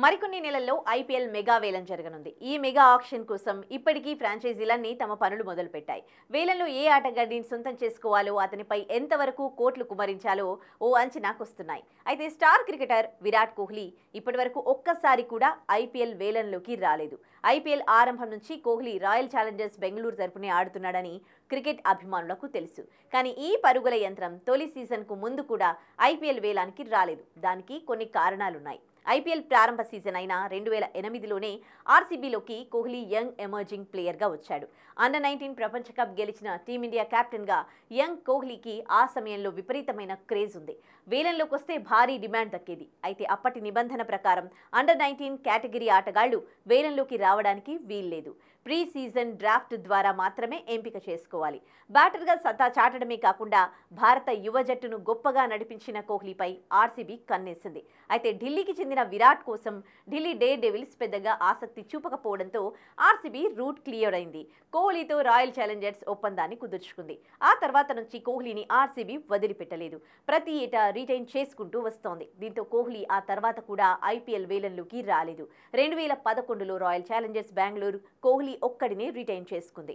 మరికొన్ని నెలల్లో IPL mega వేలం జరగనుంది. ఈ మెగా ఆక్షన్ కోసం ఇప్పటికీ ఫ్రాంచైజీలన్నీ తమ పనులు మొదలుపెట్టాయి. వేలంలో ఏ ఆటగాడిని సొంతం చేసుకోవాలో, అతనిపై ఎంతవరకు కోట్లు కుమరించాలో ఓ అంచనాకొస్తున్నాయి. అయితే స్టార్ క్రికెటర్ విరాట్ కోహ్లీ ఇప్పటివరకు ఒక్కసారి కూడా ఐపీఎల్ వేలంలోకి రాలేదు. ఐపీఎల్ ఆరంభం నుంచి కోహ్లీ రాయల్ ఛాలెంజర్స్ బెంగళూరు తరపునే ఆడుతున్నాడని క్రికెట్ అభిమానులకు తెలుసు. కానీ ఈ పరుగుల యంత్రం తొలి సీజన్కు ముందు కూడా ఐపీఎల్ వేలానికి రాలేదు. దానికి కొన్ని కారణాలున్నాయి. ఐపీఎల్ ప్రారంభ సీజన్ అయిన 2008లోనే ఆర్సీబీలోకి కోహ్లీ యంగ్ ఎమర్జింగ్ ప్లేయర్గా వచ్చాడు. అండర్-19 ప్రపంచ కప్ గెలిచిన టీమిండియా కెప్టెన్గా యంగ్ కోహ్లీకి ఆ సమయంలో విపరీతమైన క్రేజ్ ఉంది. వేలంలోకి వస్తే భారీ డిమాండ్ దక్కేది. అయితే అప్పటి నిబంధన ప్రకారం అండర్-19 కేటగిరీ ఆటగాళ్లు వేలంలోకి రావడానికి వీల్లేదు. ప్రీ సీజన్ డ్రాఫ్ట్ ద్వారా మాత్రమే ఎంపిక చేసుకోవాలి. బ్యాటర్గా సత్తా చాటడమే కాకుండా భారత యువ జట్టును గొప్పగా నడిపించిన కోహ్లీపై ఆర్సీబీ కన్నేసింది. అయితే ఢిల్లీకి చెందిన విరాట్ కోసం ఢిల్లీ డేర్ డెవిల్స్ పెద్దగా ఆసక్తి చూపకపోవడంతో ఆర్సీబీ రూట్ క్లియర్ అయింది. కోహ్లీతో రాయల్ ఛాలెంజర్స్ ఒప్పందాన్ని కుదుర్చుకుంది. ఆ తర్వాత నుంచి కోహ్లీని ఆర్సీబీ వదిలిపెట్టలేదు. ప్రతి ఏటా రిటైన్ చేసుకుంటూ వస్తోంది. దీంతో కోహ్లీ ఆ తర్వాత కూడా ఐపీఎల్ వేలంలోకి రాలేదు. 2011లో రాయల్ ఛాలెంజర్స్ బెంగళూరు కోహ్లీ ఒక్కడినే రిటైన్ చేసుకుంది.